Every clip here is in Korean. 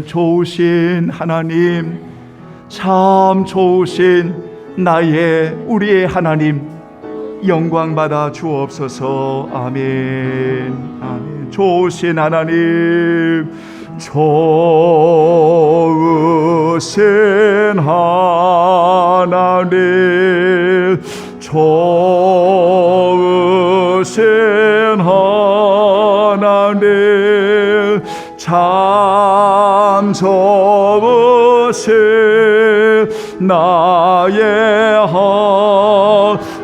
좋으신 하나님, 참 좋으신 우리의 하나님, 영광 받아 주옵소서. 아멘. 아멘. 좋으신 하나님, 좋으신 하나님, 좋으신 하나님, 참 좋으신 나의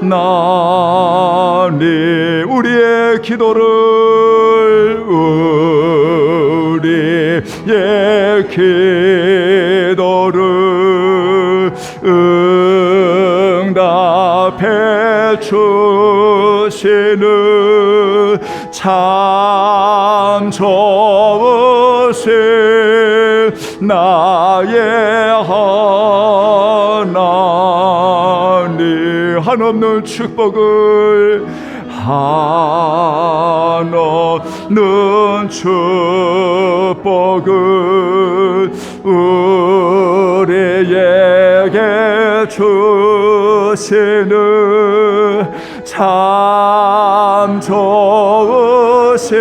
하나님, 우리의 기도를 응답해 주시는 참 좋으신 나의 하나님, 한없는 축복을, 한없는 축복을 우리에게 주시는 참 좋으신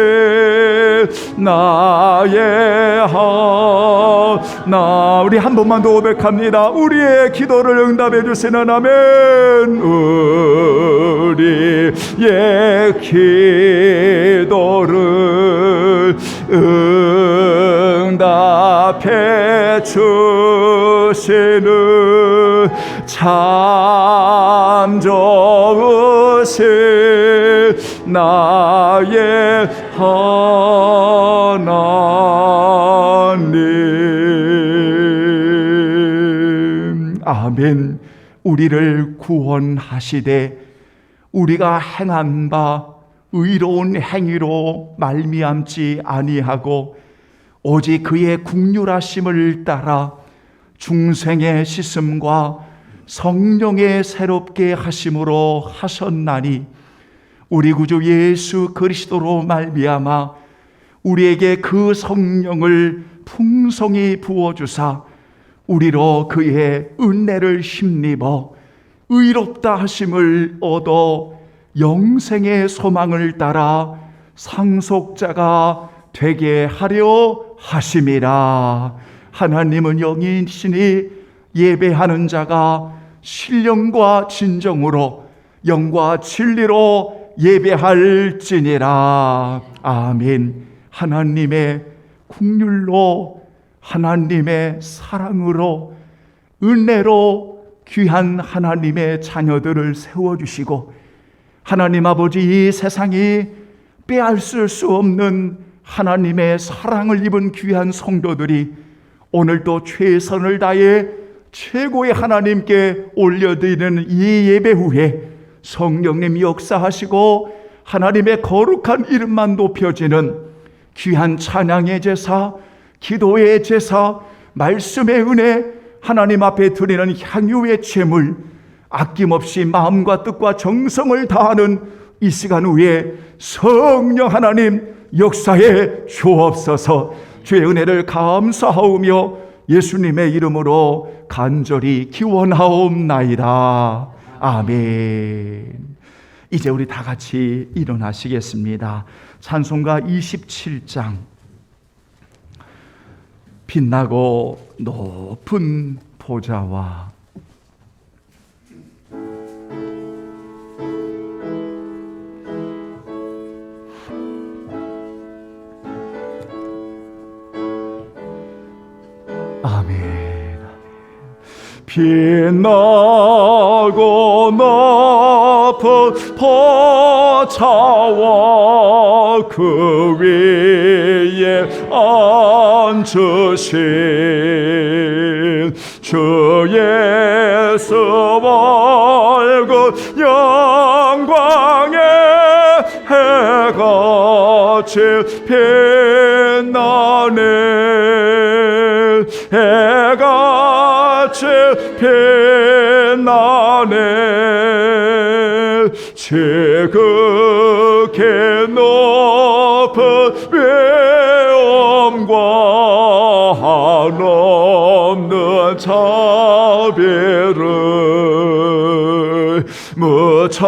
나의 하나. 우리 한 번만 더 고백합니다. 우리의 기도를 응답해 주시는 아멘. 우리의 기도를 응답해 주시는 참 좋으신 나의 하나님. 아멘. 우리를 구원하시되 우리가 행한 바 의로운 행위로 말미암지 아니하고 오직 그의 긍휼하심을 따라 중생의 씻음과 성령의 새롭게 하심으로 하셨나니 우리 구주 예수 그리스도로 말미암아 우리에게 그 성령을 풍성히 부어주사 우리로 그의 은혜를 힘입어 의롭다 하심을 얻어 영생의 소망을 따라 상속자가 되게 하려 하심이라. 하나님은 영이시니 예배하는 자가 신령과 진정으로 영과 진리로 예배할지니라. 아멘. 하나님의 긍휼로, 하나님의 사랑으로, 은혜로 귀한 하나님의 자녀들을 세워주시고 하나님 아버지, 이 세상이 빼앗을 수 없는 하나님의 사랑을 입은 귀한 성도들이 오늘도 최선을 다해 최고의 하나님께 올려드리는 이 예배 후에 성령님 역사하시고 하나님의 거룩한 이름만 높여지는 귀한 찬양의 제사, 기도의 제사, 말씀의 은혜, 하나님 앞에 드리는 향유의 제물, 아낌없이 마음과 뜻과 정성을 다하는 이 시간 후에 성령 하나님 역사에 주옵소서. 주의 은혜를 감사하오며 예수님의 이름으로 간절히 기원하옵나이다. 아멘. 이제 우리 다 같이 일어나시겠습니다. 찬송가 27장. 빛나고 높은 보좌와 아멘. 빛나고 높은 보좌와 그 위에 앉으신 주 예수 얼굴 영광의 해같이 빛나네. 해같이 빛나네. 지극히 높은 위엄과 자비를 무천사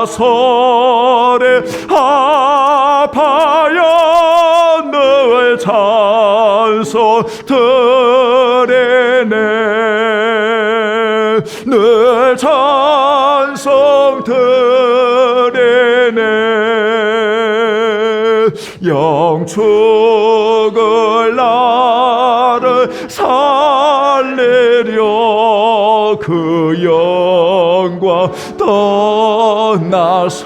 소리 합하여 늘 찬송 드리네 늘 찬송 드리네 영축을 나를 살리려 그 영광 떠나서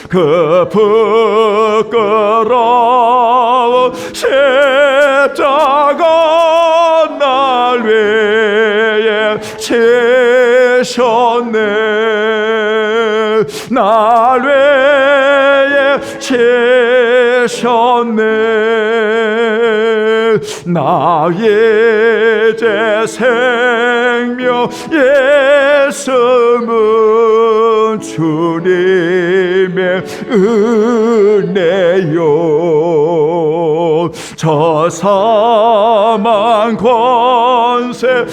그 부끄러운 십자가 날 위해 지셨네 날 위해 지셨네 나 이제 생명 예수는 주님의 은혜요 저 사망 권세에게는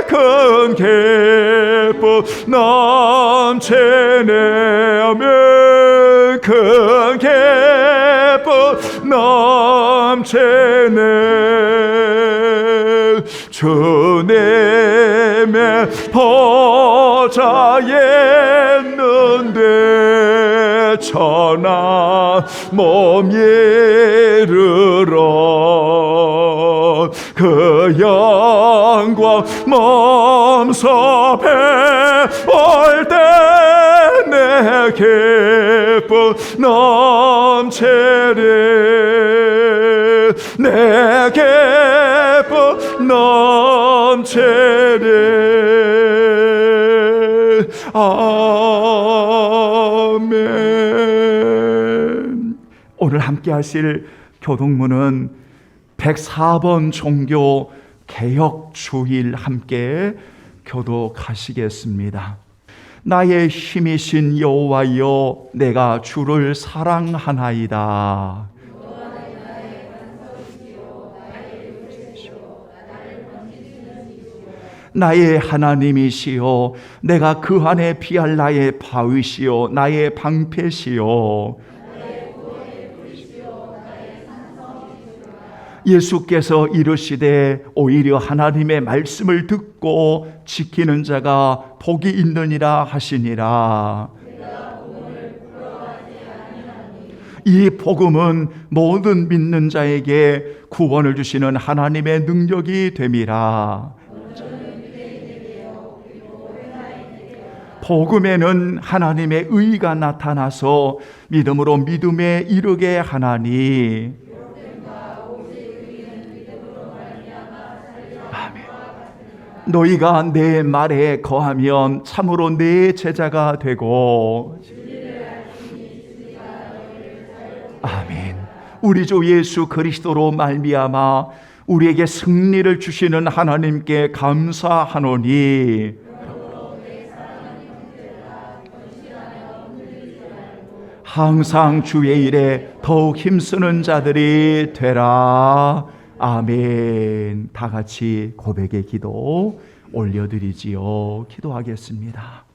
큰 기쁨 넘치네 큰 기쁨 넘치네 주님의 보좌에 있는데 천하 몸 이르러 그 영광 몸소 배울 때 내 기쁨 넘치리 내 기쁨 넘치리 아멘. 오늘 함께 하실 교동문은 104번 종교 개혁 주일 함께 교독하시겠습니다. 나의 힘이신 여호와여 내가 주를 사랑하나이다. 나의 하나님이시여 내가 그 안에 피할 나의 바위시여 나의 방패시여 예수께서 이르시되 오히려 하나님의 말씀을 듣고 지키는 자가 복이 있느니라 하시니라. 이 복음은 모든 믿는 자에게 구원을 주시는 하나님의 능력이 됨이라. 복음에는 하나님의 의가 나타나서 믿음으로 믿음에 이르게 하나니 아멘. 너희가 내 말에 거하면 참으로 내 제자가 되고 아멘. 우리 주 예수 그리스도로 말미암아 우리에게 승리를 주시는 하나님께 감사하노니 항상 주의 일에 더욱 힘쓰는 자들이 되라. 아멘. 다 같이 고백의 기도 올려드리지요. 기도하겠습니다.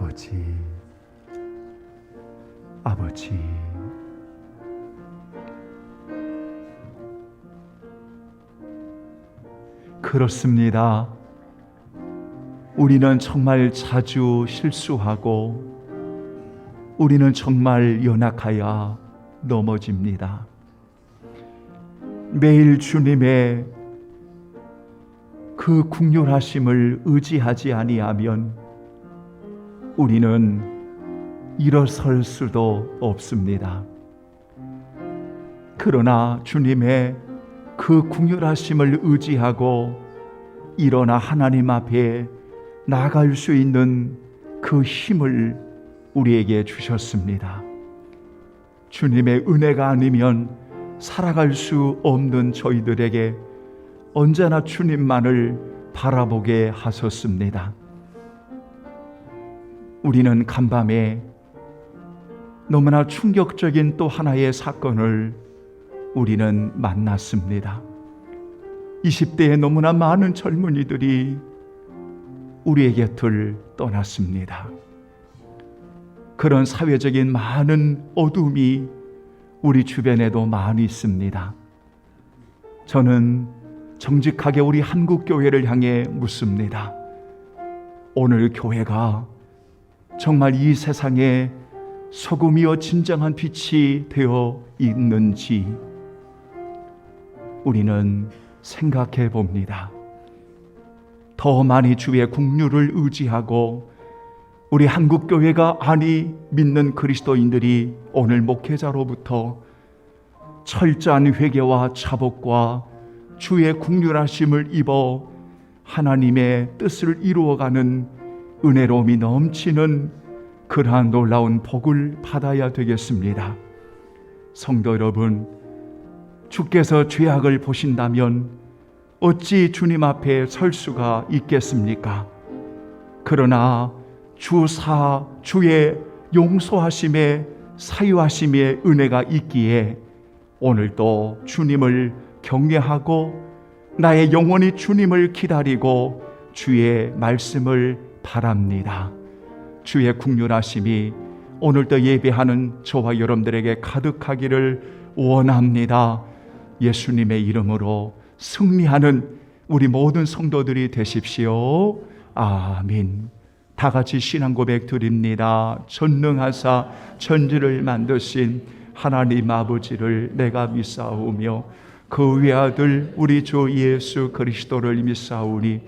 아버지, 그렇습니다. 우리는 정말 자주 실수하고 우리는 정말 연약하여 넘어집니다. 매일 주님의 그 긍휼하심을 의지하지 아니하면 우리는 일어설 수도 없습니다. 그러나 주님의 그 긍휼하심을 의지하고 일어나 하나님 앞에 나아갈 수 있는 그 힘을 우리에게 주셨습니다. 주님의 은혜가 아니면 살아갈 수 없는 저희들에게 언제나 주님만을 바라보게 하셨습니다. 우리는 간밤에 너무나 충격적인 또 하나의 사건을 우리는 만났습니다. 20대에 너무나 많은 젊은이들이 우리의 곁을 떠났습니다. 그런 사회적인 많은 어둠이 우리 주변에도 많이 있습니다. 저는 정직하게 우리 한국교회를 향해 묻습니다. 오늘 교회가 정말 이 세상에 소금이요 진정한 빛이 되어 있는지 우리는 생각해 봅니다. 더 많이 주의 긍휼을 의지하고 우리 한국교회가 아니 믿는 그리스도인들이 오늘 목회자로부터 철저한 회개와 자복과 주의 긍휼하심을 입어 하나님의 뜻을 이루어가는 은혜로움이 넘치는 그러한 놀라운 복을 받아야 되겠습니다. 성도 여러분, 주께서 죄악을 보신다면 어찌 주님 앞에 설 수가 있겠습니까? 그러나 주의 용서하심의 사유하심의 은혜가 있기에 오늘도 주님을 경외하고 나의 영혼이 주님을 기다리고 주의 말씀을 바랍니다. 주의 긍휼하심이 오늘도 예배하는 저와 여러분들에게 가득하기를 원합니다. 예수님의 이름으로 승리하는 우리 모든 성도들이 되십시오. 아멘. 다 같이 신앙 고백 드립니다. 전능하사 천지를 만드신 하나님 아버지를 내가 믿사오며 그 외아들 우리 주 예수 그리스도를 믿사오니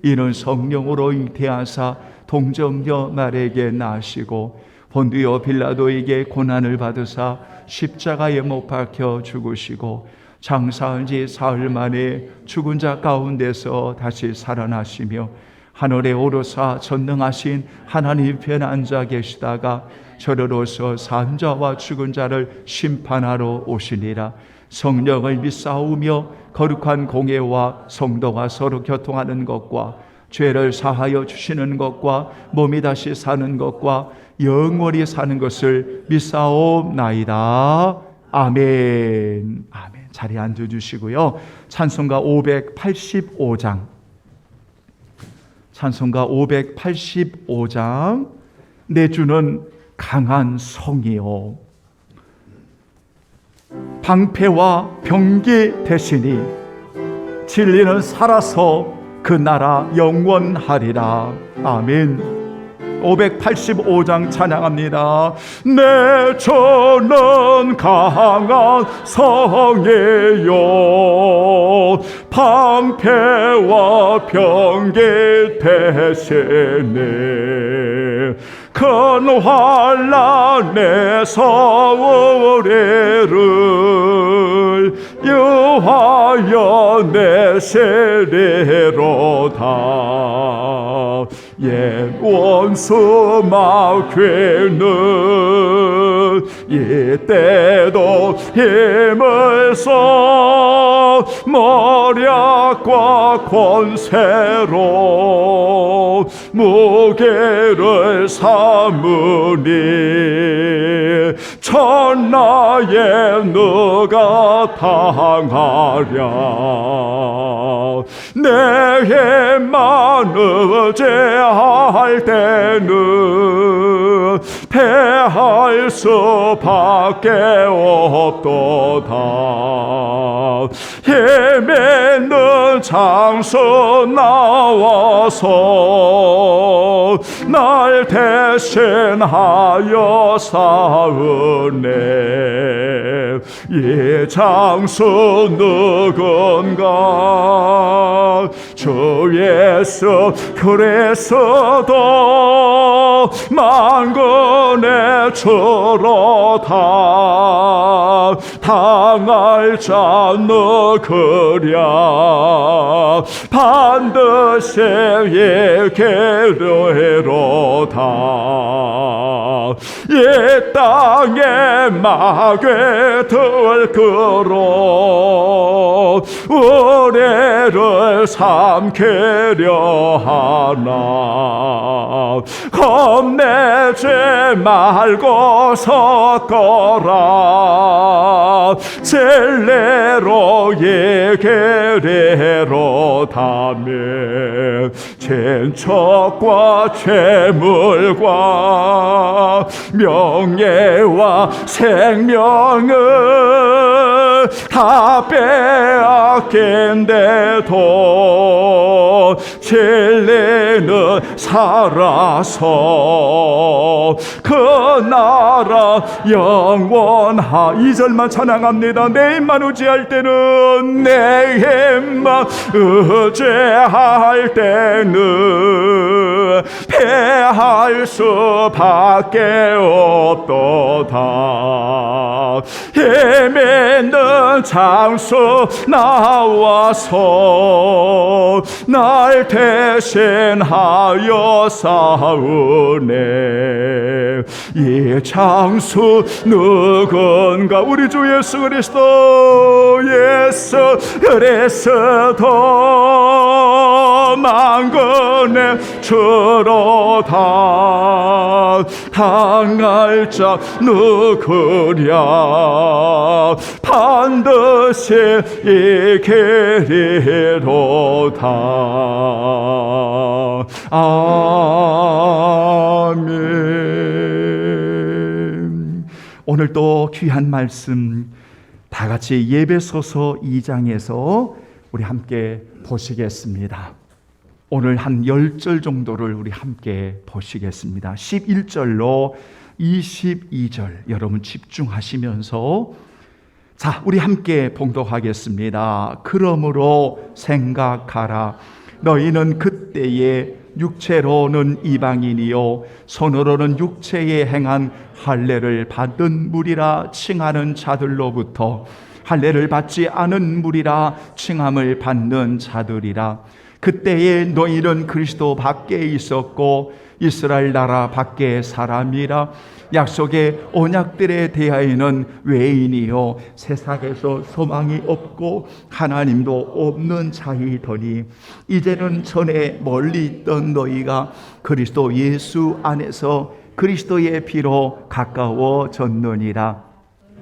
이는 성령으로 잉태하사 동정녀 말에게 나시고 본디오 빌라도에게 고난을 받으사 십자가에 못 박혀 죽으시고 장사한 지 사흘 만에 죽은 자 가운데서 다시 살아나시며 하늘에 오르사 전능하신 하나님 편에 앉아 계시다가 저리로서 산 자와 죽은 자를 심판하러 오시니라. 성령을 믿사오며 거룩한 공예와 성도가 서로 교통하는 것과 죄를 사하여 주시는 것과 몸이 다시 사는 것과 영원히 사는 것을 믿사옵나이다. 아멘. 아멘. 자리에 앉아주시고요. 찬송가 585장 찬송가 585장 내 주는 강한 성이요 방패와 병기 되시니 진리는 살아서 그 나라 영원하리라. 아멘. 585장 찬양합니다. 내 주는 강한 성이요 방패와 병기 되시니 큰 환난에서 우리를 유하여 내시리로다. 옛 원수 마귀는 이때도 힘을 써 머략과 권세로 무게를 삼으니 천하에 너가 당하랴. 내 힘만을 제할 때는 패할 수밖에 없도다. 힘있는 장수 나와서 날 대신하여 싸우네. 이 장수 누군가? 주 예수 그리스도 만군의 주로 다 당할 자 누구랴? 반드시 이기리로다. 이 땅에 마귀 들끓어 우리를 삼키려 하나. 겁내지 말고 섰거라. 진리로 이기리로다며. 친척과 재물과 명예와 생명을 다 빼앗긴데도 진리는 살아서 그 나라 영원하. 2절만 찬양합니다. 내 힘만 의지할 때는, 내 힘만 의지할 때는 패할 수밖에 없도다. 힘 있는 장수 나와서 날 대신하여 싸우네. 이 장수 누군가? 우리 주 예수 그리스도. 예수 그리스도 만군의 주로다. 당할 자 누구랴? 반드시 이기리로다. 아멘. 오늘 또 귀한 말씀 다 같이 예배소서 2장에서 우리 함께 보시겠습니다. 오늘 한 10절 정도를 우리 함께 보시겠습니다. 11절로 22절 여러분 집중하시면서 자, 우리 함께 봉독하겠습니다. 그러므로 생각하라. 너희는 그때에 육체로는 이방인이요 손으로는 육체에 행한 할례를 받은 무리라 칭하는 자들로부터 할례를 받지 않은 무리라 칭함을 받는 자들이라. 그때에 너희는 그리스도 밖에 있었고 이스라엘 나라 밖에 사람이라. 약속의 언약들에 대하여는 외인이요 세상에서 소망이 없고 하나님도 없는 자이더니 이제는 전에 멀리 있던 너희가 그리스도 예수 안에서 그리스도의 피로 가까워졌느니라.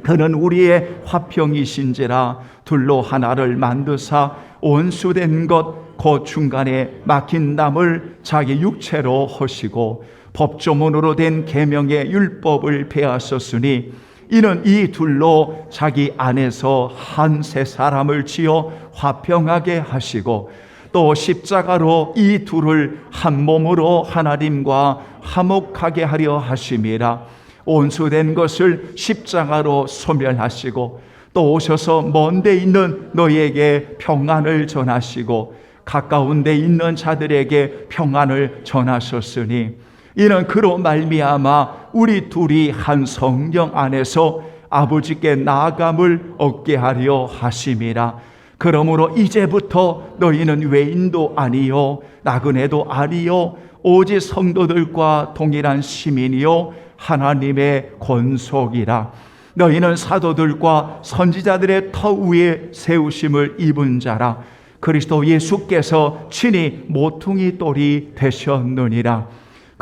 그는 우리의 화평이신지라. 둘로 하나를 만드사 원수된 것 곧 중간에 막힌 담을 자기 육체로 허시고 법조문으로 된 계명의 율법을 베하셨으니 이는 이 둘로 자기 안에서 한 새 사람을 지어 화평하게 하시고 또 십자가로 이 둘을 한 몸으로 하나님과 화목하게 하려 하심이라. 온수된 것을 십자가로 소멸하시고 또 오셔서 먼 데 있는 너희에게 평안을 전하시고 가까운 데 있는 자들에게 평안을 전하셨으니 이는 그로 말미암아 우리 둘이 한 성령 안에서 아버지께 나아감을 얻게 하려 하심이라. 그러므로 이제부터 너희는 외인도 아니요 나그네도 아니요 오직 성도들과 동일한 시민이요 하나님의 권속이라. 너희는 사도들과 선지자들의 터 위에 세우심을 입은 자라. 그리스도 예수께서 친히 모퉁이 돌이 되셨느니라.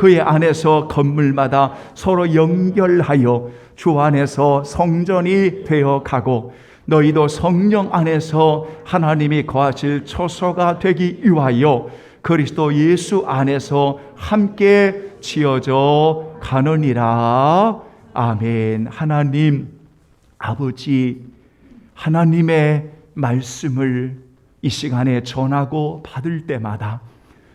그의 안에서 건물마다 서로 연결하여 주 안에서 성전이 되어 가고 너희도 성령 안에서 하나님이 거하실 처소가 되기 위하여 그리스도 예수 안에서 함께 지어져 가느니라. 아멘. 하나님 아버지, 하나님의 말씀을 이 시간에 전하고 받을 때마다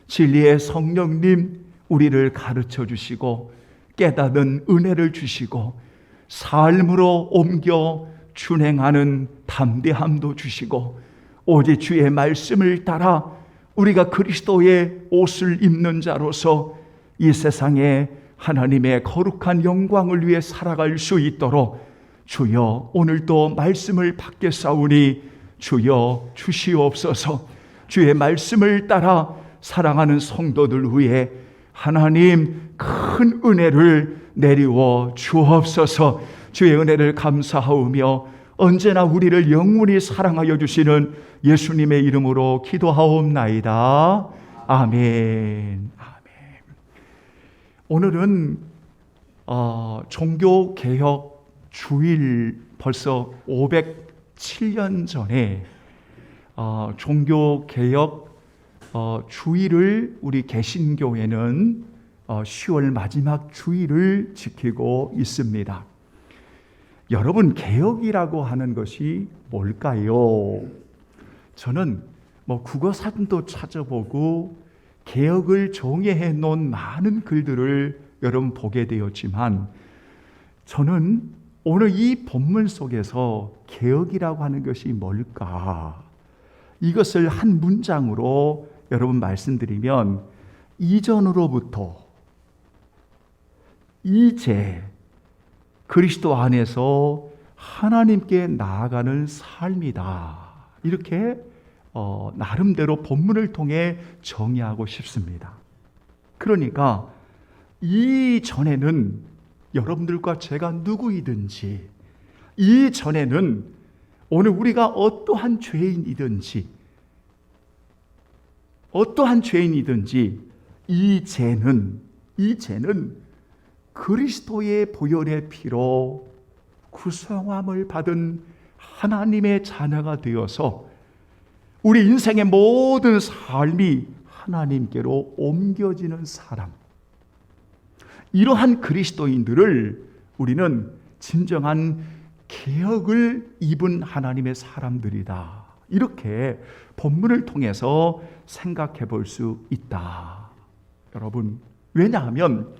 진리의 성령님 우리를 가르쳐 주시고 깨닫는 은혜를 주시고 삶으로 옮겨 준행하는 담대함도 주시고 오직 주의 말씀을 따라 우리가 그리스도의 옷을 입는 자로서 이 세상에 하나님의 거룩한 영광을 위해 살아갈 수 있도록 주여 오늘도 말씀을 받겠사오니 주여 주시옵소서. 주의 말씀을 따라 사랑하는 성도들 위해 하나님 큰 은혜를 내리워 주옵소서. 주의 은혜를 감사하오며 언제나 우리를 영원히 사랑하여 주시는 예수님의 이름으로 기도하옵나이다. 아멘. 아멘. 오늘은 종교개혁 주일 벌써 507년 전에 종교개혁 주일을 우리 개신교회는 10월 마지막 주일을 지키고 있습니다. 여러분, 개혁이라고 하는 것이 뭘까요? 저는 국어사전도 찾아보고 개혁을 정의해 놓은 많은 글들을 여러분 보게 되었지만 저는 오늘 이 본문 속에서 개혁이라고 하는 것이 뭘까? 이것을 한 문장으로 여러분 말씀드리면 이전으로부터 이제 그리스도 안에서 하나님께 나아가는 삶이다. 이렇게 나름대로 본문을 통해 정의하고 싶습니다. 그러니까 이전에는 여러분들과 제가 누구이든지, 이전에는 오늘 우리가 어떠한 죄인이든지 이제는 그리스도의 보혈의 피로 구성함을 받은 하나님의 자녀가 되어서 우리 인생의 모든 삶이 하나님께로 옮겨지는 사람, 이러한 그리스도인들을 우리는 진정한 개혁을 입은 하나님의 사람들이다. 이렇게 본문을 통해서 생각해 볼 수 있다. 여러분, 왜냐하면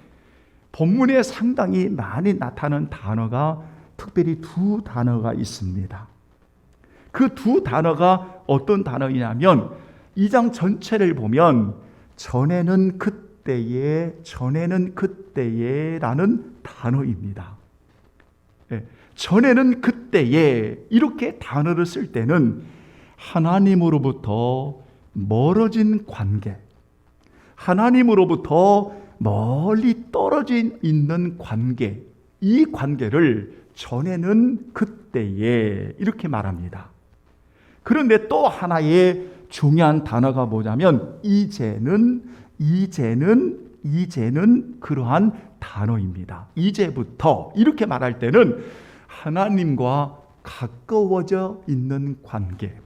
본문에 상당히 많이 나타나는 단어가 특별히 두 단어가 있습니다. 그 두 단어가 어떤 단어이냐면 2장 전체를 보면 전에는 그때에 라는 단어입니다. 전에는 그때에 이렇게 단어를 쓸 때는 하나님으로부터 멀어진 관계, 하나님으로부터 멀리 떨어진 있는 관계, 이 관계를 전에는 그때에 이렇게 말합니다. 그런데 또 하나의 중요한 단어가 뭐냐면 이제는 그러한 단어입니다. 이제부터 이렇게 말할 때는 하나님과 가까워져 있는 관계,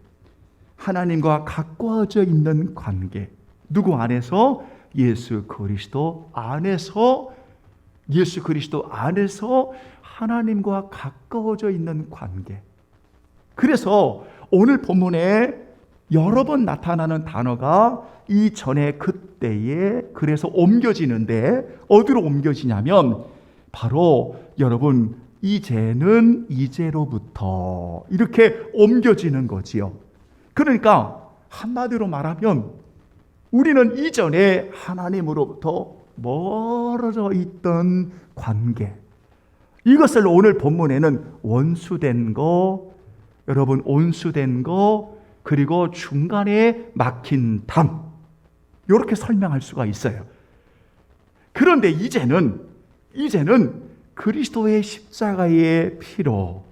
하나님과 가까워져 있는 관계, 누구 안에서? 예수 그리스도 안에서 하나님과 가까워져 있는 관계. 그래서 오늘 본문에 여러 번 나타나는 단어가 이전에 그때에 그래서 옮겨지는데 어디로 옮겨지냐면 바로 여러분 이제는 이제로부터 이렇게 옮겨지는 거지요. 그러니까 한마디로 말하면 우리는 이전에 하나님으로부터 멀어져 있던 관계, 이것을 오늘 본문에는 온수된 거, 여러분 온수된 거, 그리고 중간에 막힌 담, 이렇게 설명할 수가 있어요. 그런데 이제는 그리스도의 십자가의 피로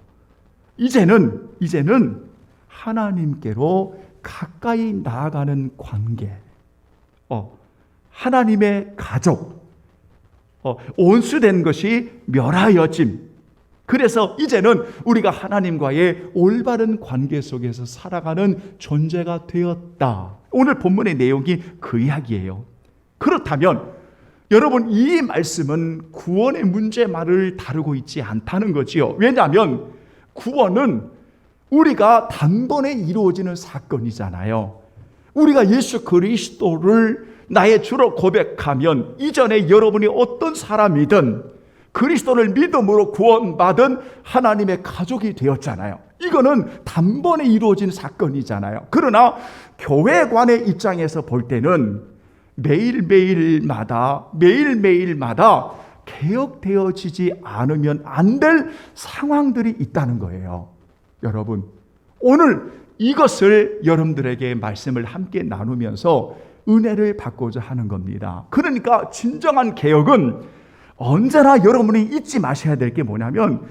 이제는 하나님께로 가까이 나아가는 관계, 하나님의 가족, 온수된 것이 멸하여짐. 그래서 이제는 우리가 하나님과의 올바른 관계 속에서 살아가는 존재가 되었다. 오늘 본문의 내용이 그 이야기예요. 그렇다면 여러분, 이 말씀은 구원의 문제만을 다루고 있지 않다는 거지요. 왜냐하면 구원은 우리가 단번에 이루어지는 사건이잖아요. 우리가 예수 그리스도를 나의 주로 고백하면 이전에 여러분이 어떤 사람이든 그리스도를 믿음으로 구원받은 하나님의 가족이 되었잖아요. 이거는 단번에 이루어진 사건이잖아요. 그러나 교회관의 입장에서 볼 때는 매일매일마다 개혁되어지지 않으면 안 될 상황들이 있다는 거예요. 여러분, 오늘 이것을 여러분들에게 말씀을 함께 나누면서 은혜를 받고자 하는 겁니다. 그러니까 진정한 개혁은 언제나 여러분이 잊지 마셔야 될 게 뭐냐면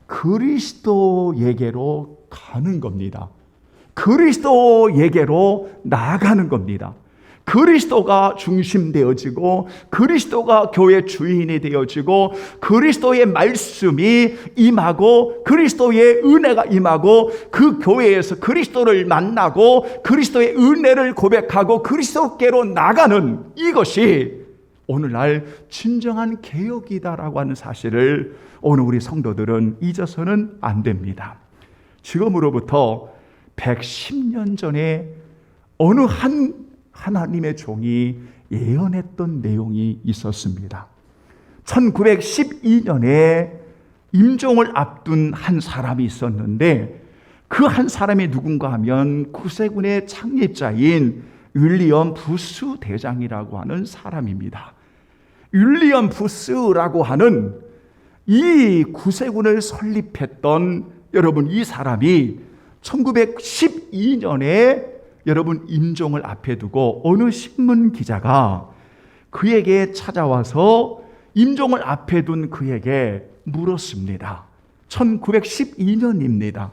그리스도에게로 가는 겁니다. 그리스도에게로 나아가는 겁니다. 그리스도가 중심되어지고 그리스도가 교회 주인이 되어지고 그리스도의 말씀이 임하고 그리스도의 은혜가 임하고 그 교회에서 그리스도를 만나고 그리스도의 은혜를 고백하고 그리스도께로 나가는 이것이 오늘날 진정한 개혁이다라고 하는 사실을 오늘 우리 성도들은 잊어서는 안 됩니다. 지금으로부터 110년 전에 어느 하나님의 종이 예언했던 내용이 있었습니다. 1912년에 임종을 앞둔 한 사람이 있었는데 그 한 사람이 누군가 하면 구세군의 창립자인 윌리엄 부스 대장이라고 하는 사람입니다. 윌리엄 부스라고 하는 이 구세군을 설립했던 여러분, 이 사람이 1912년에 여러분 임종을 앞에 두고 어느 신문 기자가 그에게 찾아와서 임종을 앞에 둔 그에게 물었습니다. 1912년입니다.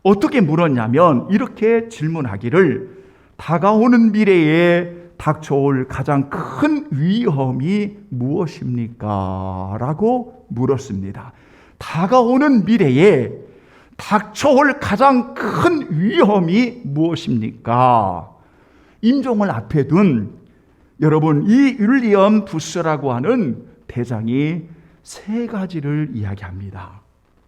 어떻게 물었냐면 이렇게 질문하기를, 다가오는 미래에 닥쳐올 가장 큰 위험이 무엇입니까? 라고 물었습니다. 다가오는 미래에 닥쳐올 가장 큰 위험이 무엇입니까? 임종을 앞에 둔 여러분, 이 윌리엄 부스라고 하는 대장이 세 가지를 이야기합니다.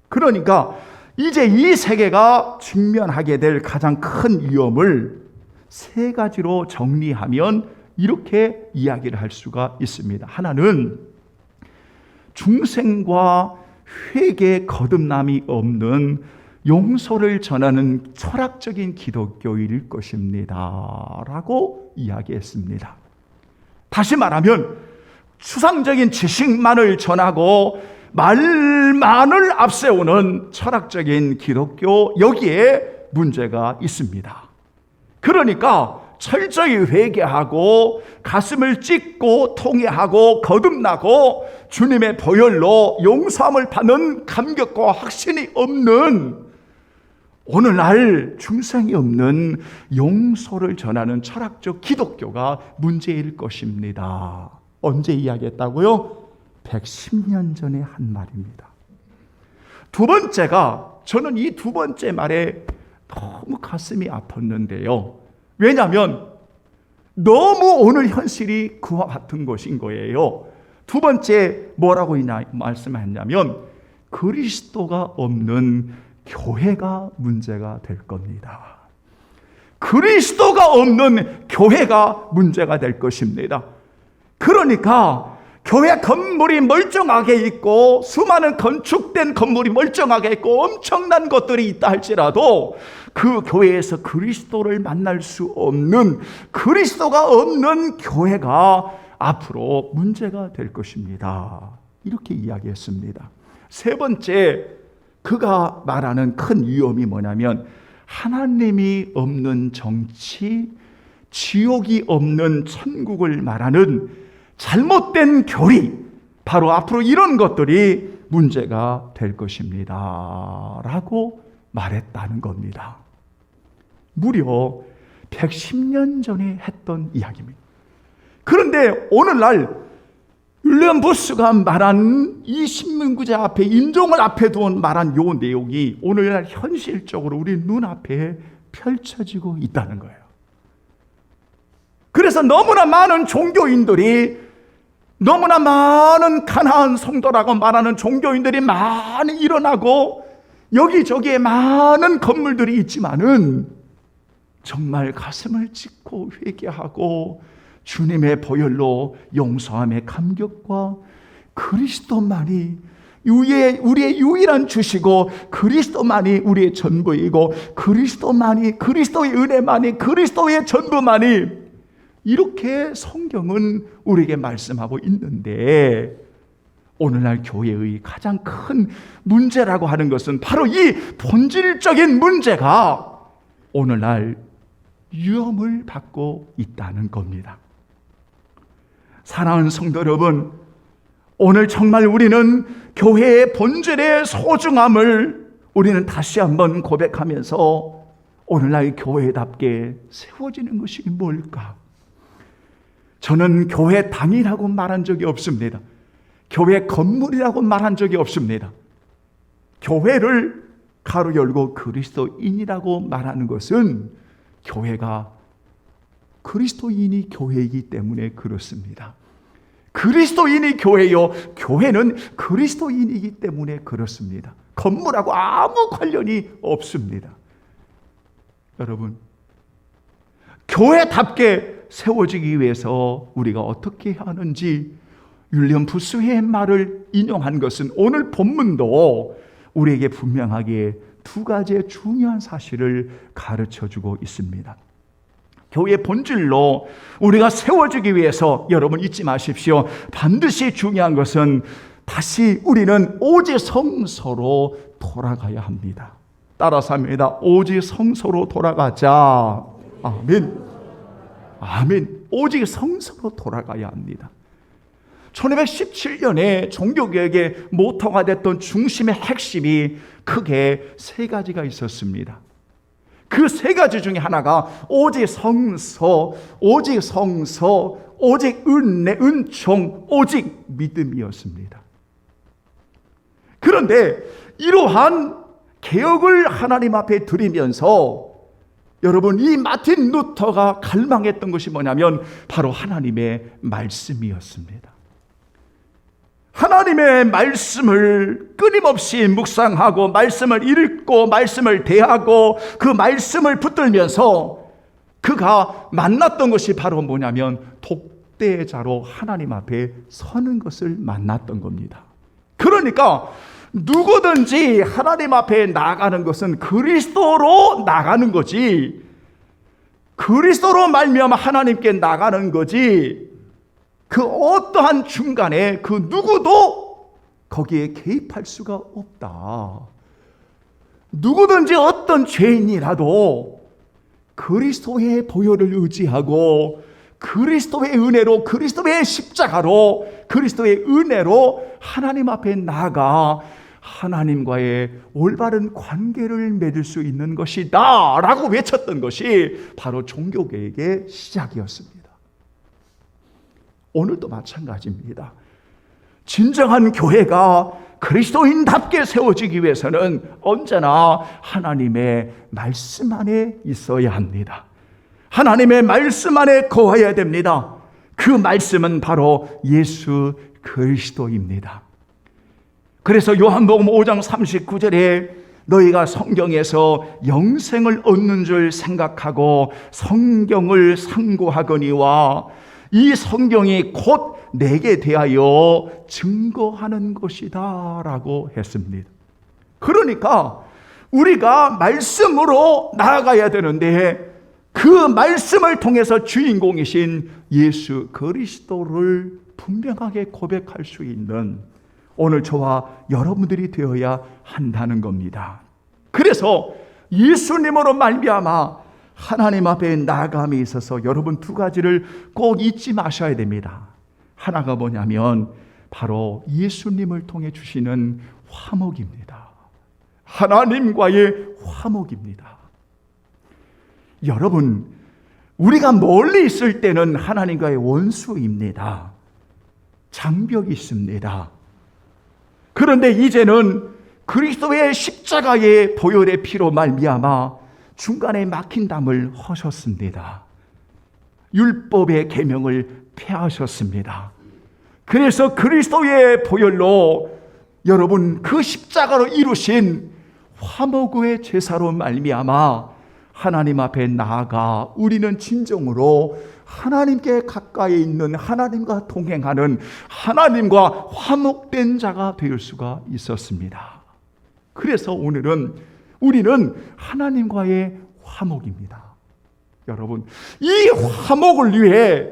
그러니까 이제 이 세계가 직면하게 될 가장 큰 위험을 세 가지로 정리하면 이렇게 이야기를 할 수가 있습니다. 하나는 중생과 회개 거듭남이 없는 용서를 전하는 철학적인 기독교일 것입니다 라고 이야기했습니다. 다시 말하면 추상적인 지식만을 전하고 말만을 앞세우는 철학적인 기독교, 여기에 문제가 있습니다. 그러니까 철저히 회개하고 가슴을 찢고 통회하고 거듭나고 주님의 보혈로 용서함을 받는 감격과 확신이 없는, 오늘날 중생이 없는 용서를 전하는 철학적 기독교가 문제일 것입니다. 언제 이야기했다고요? 110년 전에 한 말입니다. 두 번째가, 저는 이 두 번째 말에 너무 가슴이 아팠는데요. 왜냐하면 너무 오늘 현실이 그와 같은 것인 거예요. 두 번째 뭐라고 말씀했냐면 그리스도가 없는 교회가 문제가 될 겁니다. 그리스도가 없는 교회가 문제가 될 것입니다. 그러니까 교회 건물이 멀쩡하게 있고 수많은 건축된 건물이 멀쩡하게 있고 엄청난 것들이 있다 할지라도 그 교회에서 그리스도를 만날 수 없는, 그리스도가 없는 교회가 앞으로 문제가 될 것입니다. 이렇게 이야기했습니다. 세 번째, 그가 말하는 큰 위험이 뭐냐면 하나님이 없는 정치, 지옥이 없는 천국을 말하는 잘못된 교리, 바로 앞으로 이런 것들이 문제가 될 것입니다 라고 말했다는 겁니다. 무려 110년 전에 했던 이야기입니다. 그런데 오늘날 윌리엄 부스가 말한 이 신문구제 앞에 인종을 앞에 두은 말한 요 내용이 오늘날 현실적으로 우리 눈앞에 펼쳐지고 있다는 거예요. 그래서 너무나 많은 종교인들이, 너무나 많은 가나안 성도라고 말하는 종교인들이 많이 일어나고 여기저기에 많은 건물들이 있지만은 정말 가슴을 찢고 회개하고 주님의 보혈로 용서함의 감격과 그리스도만이 우리의 유일한 주시고 그리스도만이 우리의 전부이고 그리스도만이, 그리스도의 은혜만이, 그리스도의 전부만이, 이렇게 성경은 우리에게 말씀하고 있는데 오늘날 교회의 가장 큰 문제라고 하는 것은 바로 이 본질적인 문제가 오늘날 위험을 받고 있다는 겁니다. 사랑하는 성도 여러분, 오늘 정말 우리는 교회의 본질의 소중함을 우리는 다시 한번 고백하면서 오늘날 교회답게 세워지는 것이 뭘까? 저는 교회 당이라고 말한 적이 없습니다. 교회 건물이라고 말한 적이 없습니다. 교회를 가로 열고 그리스도인이라고 말하는 것은 교회가 그리스도인이 교회이기 때문에 그렇습니다. 그리스도인이 교회요, 교회는 그리스도인이기 때문에 그렇습니다. 건물하고 아무 관련이 없습니다. 여러분, 교회답게 세워지기 위해서 우리가 어떻게 해야 하는지 윌리엄 부스의 말을 인용한 것은 오늘 본문도 우리에게 분명하게 두 가지의 중요한 사실을 가르쳐주고 있습니다. 교회의 본질로 우리가 세워지기 위해서 여러분 잊지 마십시오. 반드시 중요한 것은 다시 우리는 오직 성소로 돌아가야 합니다. 따라서 합니다. 오직 성소로 돌아가자. 아멘. 아멘. 오직 성소로 돌아가야 합니다. 1917년에 종교개혁의 모토가 됐던 중심의 핵심이 크게 세 가지가 있었습니다. 그 세 가지 중에 하나가 오직 성소, 오직 성소, 오직 은혜, 은총, 오직 믿음이었습니다. 그런데 이러한 개혁을 하나님 앞에 드리면서 여러분, 이 마틴 루터가 갈망했던 것이 뭐냐면 바로 하나님의 말씀이었습니다. 하나님의 말씀을 끊임없이 묵상하고 말씀을 읽고 말씀을 대하고 그 말씀을 붙들면서 그가 만났던 것이 바로 뭐냐면 독대자로 하나님 앞에 서는 것을 만났던 겁니다. 그러니까 누구든지 하나님 앞에 나가는 것은 그리스도로 나가는 거지, 그리스도로 말미암아 하나님께 나가는 거지, 그 어떠한 중간에 그 누구도 거기에 개입할 수가 없다. 누구든지 어떤 죄인이라도 그리스도의 보혈을 의지하고 그리스도의 은혜로, 그리스도의 십자가로, 그리스도의 은혜로 하나님 앞에 나아가 하나님과의 올바른 관계를 맺을 수 있는 것이다 라고 외쳤던 것이 바로 종교개혁의 시작이었습니다. 오늘도 마찬가지입니다. 진정한 교회가 그리스도인답게 세워지기 위해서는 언제나 하나님의 말씀 안에 있어야 합니다. 하나님의 말씀 안에 거해야 됩니다. 그 말씀은 바로 예수 그리스도입니다. 그래서 요한복음 5장 39절에 너희가 성경에서 영생을 얻는 줄 생각하고 성경을 상고하거니와 이 성경이 곧 내게 대하여 증거하는 것이다 라고 했습니다. 그러니까 우리가 말씀으로 나아가야 되는데 그 말씀을 통해서 주인공이신 예수 그리스도를 분명하게 고백할 수 있는 오늘 저와 여러분들이 되어야 한다는 겁니다. 그래서 예수님으로 말미암아 하나님 앞에 나아감에 있어서 여러분 두 가지를 꼭 잊지 마셔야 됩니다. 하나가 뭐냐면 바로 예수님을 통해 주시는 화목입니다. 하나님과의 화목입니다. 여러분, 우리가 멀리 있을 때는 하나님과의 원수입니다. 장벽이 있습니다. 그런데 이제는 그리스도의 십자가의 보혈의 피로 말미암아 중간에 막힌 담을 허셨습니다. 율법의 계명을 폐하셨습니다. 그래서 그리스도의 보혈로 여러분 그 십자가로 이루신 화목의 제사로 말미암아 하나님 앞에 나아가 우리는 진정으로 하나님께 가까이 있는, 하나님과 동행하는, 하나님과 화목된 자가 될 수가 있었습니다. 그래서 오늘은 우리는 하나님과의 화목입니다. 여러분, 이 화목을 위해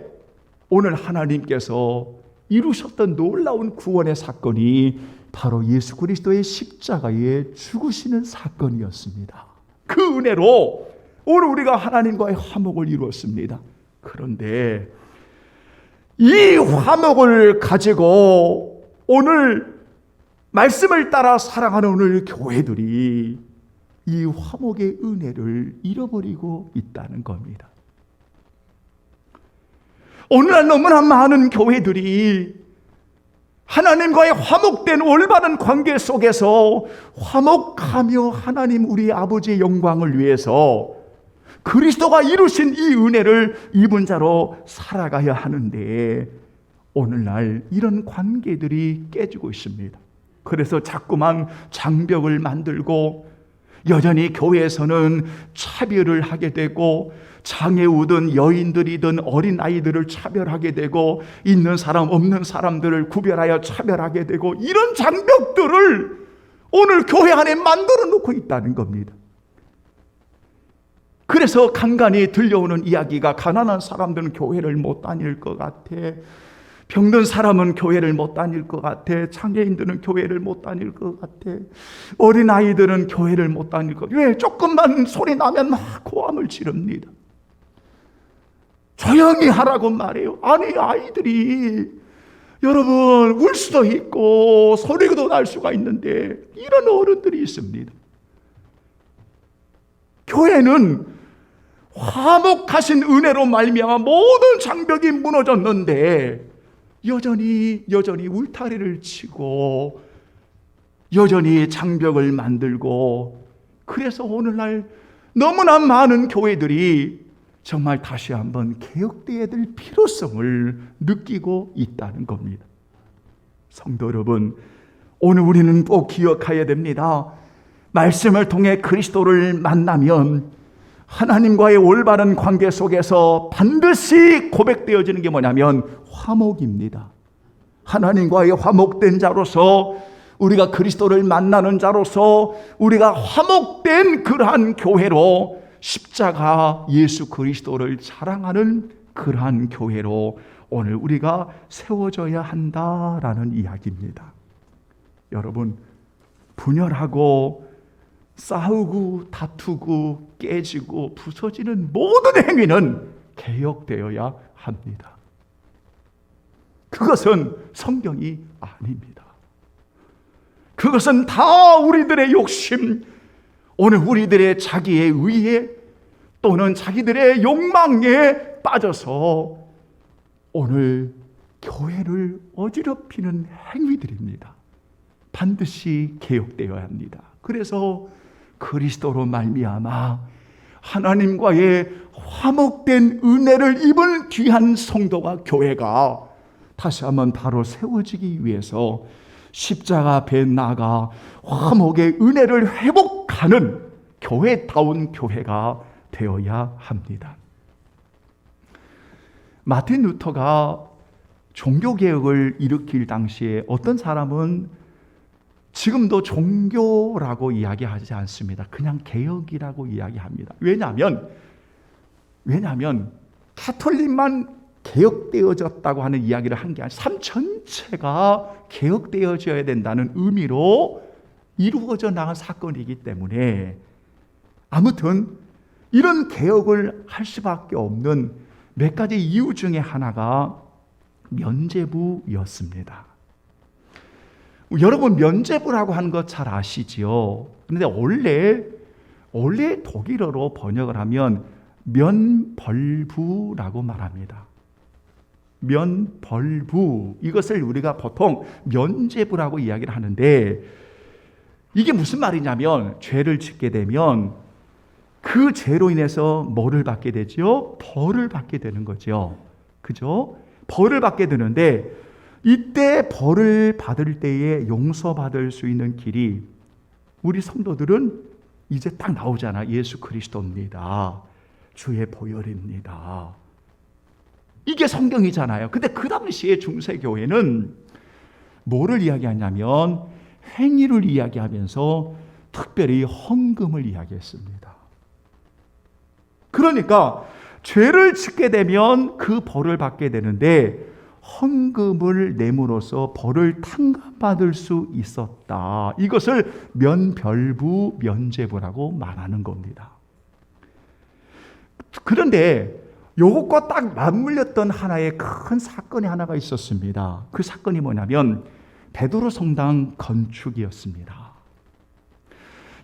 오늘 하나님께서 이루셨던 놀라운 구원의 사건이 바로 예수 그리스도의 십자가에 죽으시는 사건이었습니다. 그 은혜로 오늘 우리가 하나님과의 화목을 이루었습니다. 그런데 이 화목을 가지고 오늘 말씀을 따라 사랑하는 오늘 교회들이 이 화목의 은혜를 잃어버리고 있다는 겁니다. 오늘날 너무나 많은 교회들이 하나님과의 화목된 올바른 관계 속에서 화목하며 하나님 우리 아버지의 영광을 위해서 그리스도가 이루신 이 은혜를 입은 자로 살아가야 하는데 오늘날 이런 관계들이 깨지고 있습니다. 그래서 자꾸만 장벽을 만들고 여전히 교회에서는 차별을 하게 되고 장애우든 여인들이든 어린아이들을 차별하게 되고 있는 사람 없는 사람들을 구별하여 차별하게 되고 이런 장벽들을 오늘 교회 안에 만들어 놓고 있다는 겁니다. 그래서 간간히 들려오는 이야기가 가난한 사람들은 교회를 못 다닐 것 같아, 병든 사람은 교회를 못 다닐 것 같아, 장애인들은 교회를 못 다닐 것 같아, 어린아이들은 교회를 못 다닐 것 같아. 왜? 조금만 소리 나면 막 고함을 지릅니다. 조용히 하라고 말해요. 아니, 아이들이 여러분 울 수도 있고 소리도 날 수가 있는데 이런 어른들이 있습니다. 교회는 화목하신 은혜로 말미암아 모든 장벽이 무너졌는데 여전히 울타리를 치고 여전히 장벽을 만들고, 그래서 오늘날 너무나 많은 교회들이 정말 다시 한번 개혁되어야 될 필요성을 느끼고 있다는 겁니다. 성도 여러분, 오늘 우리는 꼭 기억해야 됩니다. 말씀을 통해 그리스도를 만나면 하나님과의 올바른 관계 속에서 반드시 고백되어지는 게 뭐냐면 화목입니다. 하나님과의 화목된 자로서, 우리가 그리스도를 만나는 자로서 우리가 화목된 그러한 교회로, 십자가 예수 그리스도를 자랑하는 그러한 교회로 오늘 우리가 세워져야 한다라는 이야기입니다. 여러분, 분열하고 싸우고 다투고 깨지고 부서지는 모든 행위는 개혁되어야 합니다. 그것은 성경이 아닙니다. 그것은 다 우리들의 욕심, 오늘 우리들의 자기의 의에 또는 자기들의 욕망에 빠져서 오늘 교회를 어지럽히는 행위들입니다. 반드시 개혁되어야 합니다. 그래서 그리스도로 말미암아 하나님과의 화목된 은혜를 입은 귀한 성도가, 교회가 다시 한번 바로 세워지기 위해서 십자가 앞에 나가 화목의 은혜를 회복하는 교회다운 교회가 되어야 합니다. 마틴 루터가 종교개혁을 일으킬 당시에 어떤 사람은 지금도 종교라고 이야기하지 않습니다. 그냥 개혁이라고 이야기합니다. 왜냐하면 가톨릭만 개혁되어졌다고 하는 이야기를 한 게 아니라 삶 전체가 개혁되어져야 된다는 의미로 이루어져 나간 사건이기 때문에, 아무튼 이런 개혁을 할 수밖에 없는 몇 가지 이유 중에 하나가 면죄부였습니다. 여러분, 면죄부라고 하는 거 잘 아시지요? 그런데 원래 독일어로 번역을 하면 면벌부라고 말합니다. 면벌부, 이것을 우리가 보통 면죄부라고 이야기를 하는데, 이게 무슨 말이냐면 죄를 짓게 되면 그 죄로 인해서 뭐를 받게 되죠? 벌을 받게 되는 거죠. 그죠? 벌을 받게 되는데, 이때 벌을 받을 때에 용서받을 수 있는 길이 우리 성도들은 이제 딱 나오잖아. 예수 그리스도입니다. 주의 보혈입니다. 이게 성경이잖아요. 근데 그 당시에 중세교회는 뭐를 이야기하냐면 행위를 이야기하면서 특별히 헌금을 이야기했습니다. 그러니까 죄를 짓게 되면 그 벌을 받게 되는데 헌금을 내므로써 벌을 탕감받을 수 있었다. 이것을 면별부, 면죄부라고 말하는 겁니다. 그런데 이것과 딱 맞물렸던 하나의 큰 사건이 하나가 있었습니다. 그 사건이 뭐냐면 베드로 성당 건축이었습니다.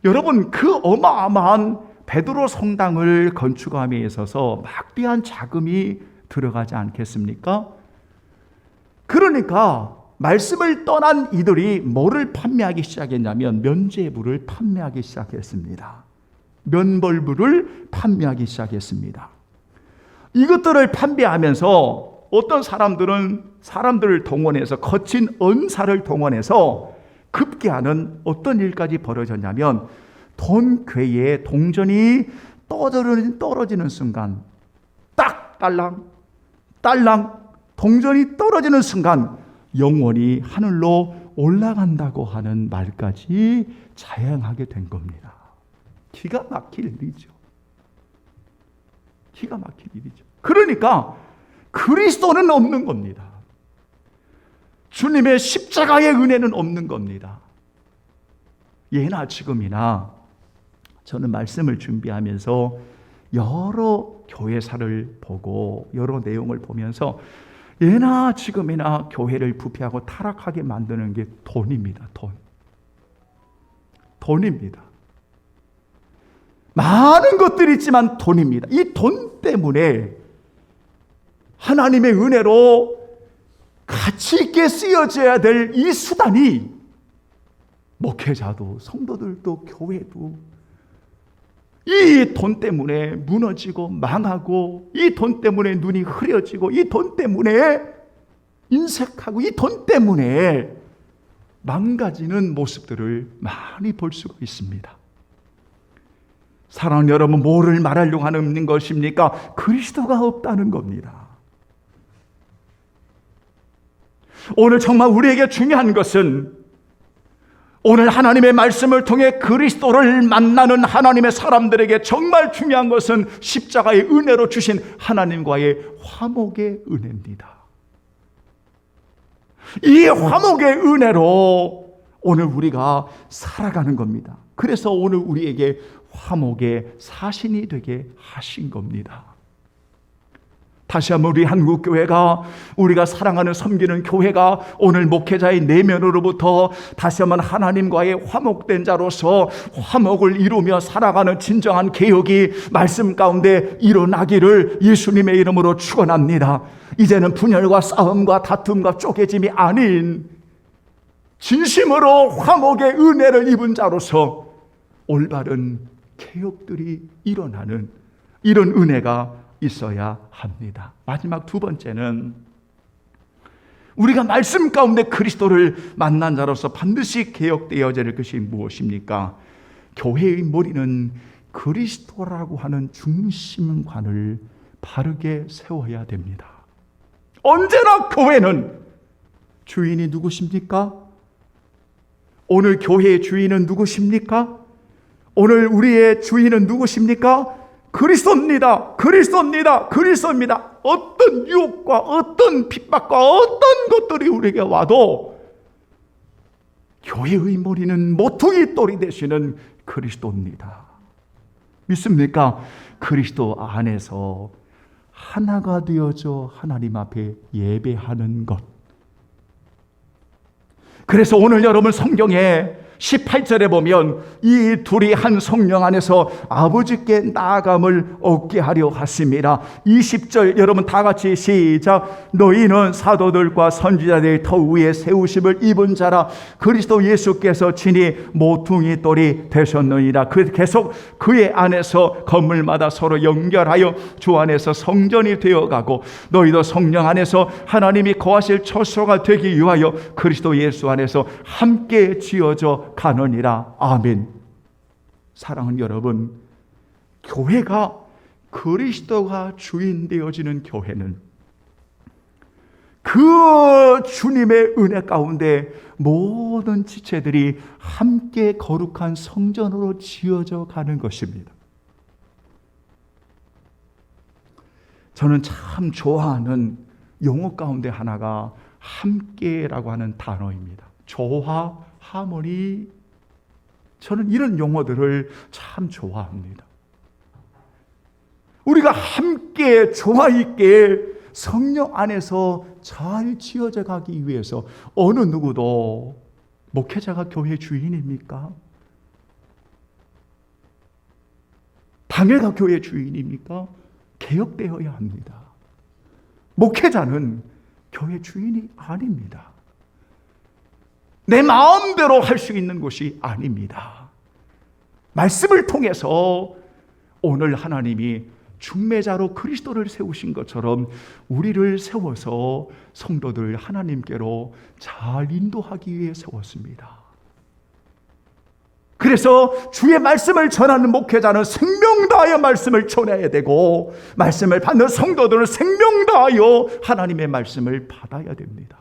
여러분, 그 어마어마한 베드로 성당을 건축함에 있어서 막대한 자금이 들어가지 않겠습니까? 그러니까 말씀을 떠난 이들이 뭐를 판매하기 시작했냐면 면죄부를 판매하기 시작했습니다. 면벌부를 판매하기 시작했습니다. 이것들을 판매하면서 어떤 사람들은 사람들을 동원해서 거친 언사를 동원해서 급기야는 어떤 일까지 벌어졌냐면 돈 궤에 동전이 떨어지는 순간 딱 딸랑 동전이 떨어지는 순간 영원히 하늘로 올라간다고 하는 말까지 자행하게 된 겁니다. 기가 막힐 일이죠. 기가 막힐 일이죠. 그러니까 그리스도는 없는 겁니다. 주님의 십자가의 은혜는 없는 겁니다. 예나 지금이나 저는 말씀을 준비하면서 여러 교회사를 보고 여러 내용을 보면서 예나 지금이나 교회를 부패하고 타락하게 만드는 게 돈입니다. 돈입니다. 많은 것들이 있지만 돈입니다. 이 돈 때문에 하나님의 은혜로 가치 있게 쓰여져야 될 이 수단이 목회자도 성도들도 교회도 이 돈 때문에 무너지고 망하고 이 돈 때문에 눈이 흐려지고 이 돈 때문에 인색하고 이 돈 때문에 망가지는 모습들을 많이 볼 수가 있습니다. 사랑하는 여러분, 뭐를 말하려고 하는 것입니까? 그리스도가 없다는 겁니다. 오늘 정말 우리에게 중요한 것은 오늘 하나님의 말씀을 통해 그리스도를 만나는 하나님의 사람들에게 정말 중요한 것은 십자가의 은혜로 주신 하나님과의 화목의 은혜입니다. 이 화목의 은혜로 오늘 우리가 살아가는 겁니다. 그래서 오늘 우리에게 화목의 사신이 되게 하신 겁니다. 다시 한번 우리 한국교회가, 우리가 사랑하는 섬기는 교회가 오늘 목회자의 내면으로부터 다시 한번 하나님과의 화목된 자로서 화목을 이루며 살아가는 진정한 개혁이 말씀 가운데 일어나기를 예수님의 이름으로 축원합니다. 이제는 분열과 싸움과 다툼과 쪼개짐이 아닌 진심으로 화목의 은혜를 입은 자로서 올바른 개혁들이 일어나는 이런 은혜가 있어야 합니다. 마지막 두 번째는 우리가 말씀 가운데 그리스도를 만난 자로서 반드시 개혁되어야 될 것이 무엇입니까? 교회의 머리는 그리스도라고 하는 중심관을 바르게 세워야 됩니다. 언제나 교회는 주인이 누구십니까? 오늘 교회의 주인은 누구십니까? 오늘 우리의 주인은 누구십니까? 그리스도입니다. 그리스도입니다. 그리스도입니다. 어떤 유혹과 어떤 핍박과 어떤 것들이 우리에게 와도 교회의 머리는 모퉁이 돌이 되시는 그리스도입니다. 믿습니까? 그리스도 안에서 하나가 되어져 하나님 앞에 예배하는 것. 그래서 오늘 여러분 성경에 18절에 보면 이 둘이 한 성령 안에서 아버지께 나아감을 얻게 하려 하십니다. 20절 여러분 다 같이 시작. 너희는 사도들과 선지자들의 터 위에 세우심을 입은 자라. 그리스도 예수께서 친히 모퉁이 돌이 되셨느니라. 계속 그의 안에서 건물마다 서로 연결하여 주 안에서 성전이 되어가고 너희도 성령 안에서 하나님이 거하실 처소가 되기 위하여 그리스도 예수 안에서 함께 지어져 가느니라. 아멘. 사랑하는 여러분, 교회가 그리스도가 주인 되어지는 교회는 그 주님의 은혜 가운데 모든 지체들이 함께 거룩한 성전으로 지어져 가는 것입니다. 저는 참 좋아하는 용어 가운데 하나가 함께라고 하는 단어입니다. 조화, 하모니. 저는 이런 용어들을 참 좋아합니다. 우리가 함께 조화 있게 성령 안에서 잘 지어져 가기 위해서 어느 누구도 목회자가 교회 주인입니까? 당회가 교회 주인입니까? 개혁되어야 합니다. 목회자는 교회 주인이 아닙니다. 내 마음대로 할 수 있는 것이 아닙니다. 말씀을 통해서 오늘 하나님이 중매자로 그리스도를 세우신 것처럼 우리를 세워서 성도들 하나님께로 잘 인도하기 위해 세웠습니다. 그래서 주의 말씀을 전하는 목회자는 생명 다하여 말씀을 전해야 되고, 말씀을 받는 성도들은 생명 다하여 하나님의 말씀을 받아야 됩니다.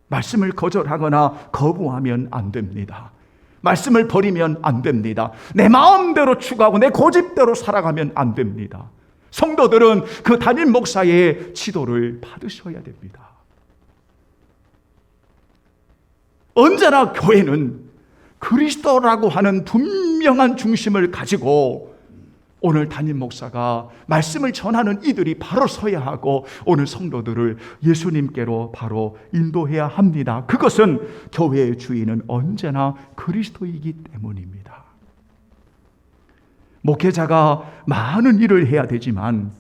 말씀을 거절하거나 거부하면 안 됩니다. 말씀을 버리면 안 됩니다. 내 마음대로 추구하고 내 고집대로 살아가면 안 됩니다. 성도들은 그 담임 목사의 지도를 받으셔야 됩니다. 언제나 교회는 그리스도라고 하는 분명한 중심을 가지고 오늘 담임 목사가 말씀을 전하는 이들이 바로 서야 하고 오늘 성도들을 예수님께로 바로 인도해야 합니다. 그것은 교회의 주인은 언제나 그리스도이기 때문입니다. 목회자가 많은 일을 해야 되지만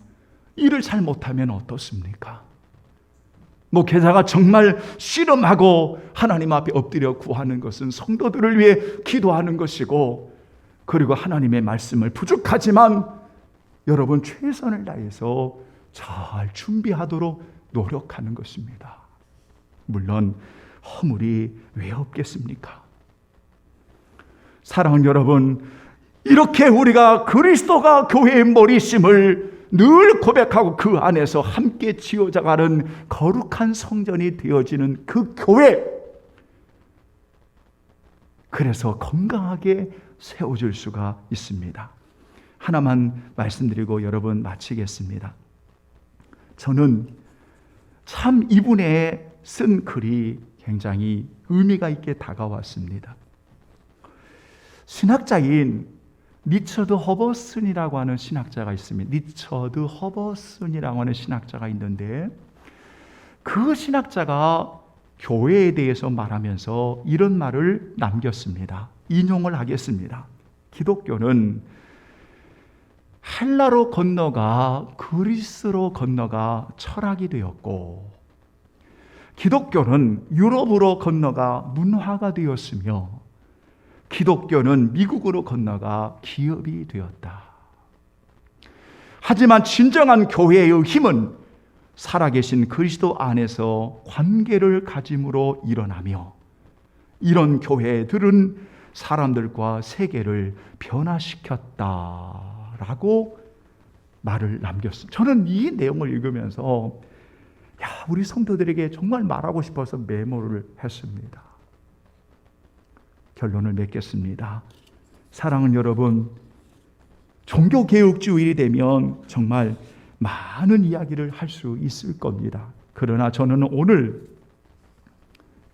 일을 잘 못하면 어떻습니까? 목회자가 정말 씨름하고 하나님 앞에 엎드려 구하는 것은 성도들을 위해 기도하는 것이고, 그리고 하나님의 말씀을 부족하지만 여러분 최선을 다해서 잘 준비하도록 노력하는 것입니다. 물론 허물이 왜 없겠습니까? 사랑하는 여러분, 이렇게 우리가 그리스도가 교회의 머리심을 늘 고백하고 그 안에서 함께 지어져가는 거룩한 성전이 되어지는 그 교회, 그래서 건강하게 세워질 수가 있습니다. 하나만 말씀드리고 여러분 마치겠습니다. 저는 참 이분의 쓴 글이 굉장히 의미가 있게 다가왔습니다. 신학자인 리처드 허버슨이라고 하는 신학자가 있습니다. 리처드 허버슨이라고 하는 신학자가 있는데, 그 신학자가 교회에 대해서 말하면서 이런 말을 남겼습니다. 인용을 하겠습니다. 기독교는 헬라로 건너가 그리스로 건너가 철학이 되었고, 기독교는 유럽으로 건너가 문화가 되었으며, 기독교는 미국으로 건너가 기업이 되었다. 하지만 진정한 교회의 힘은 살아계신 그리스도 안에서 관계를 가짐으로 일어나며, 이런 교회들은 사람들과 세계를 변화시켰다라고 말을 남겼습니다. 저는 이 내용을 읽으면서 우리 성도들에게 정말 말하고 싶어서 메모를 했습니다. 결론을 맺겠습니다. 사랑하는 여러분, 종교개혁주일이 되면 정말 많은 이야기를 할 수 있을 겁니다. 그러나 저는 오늘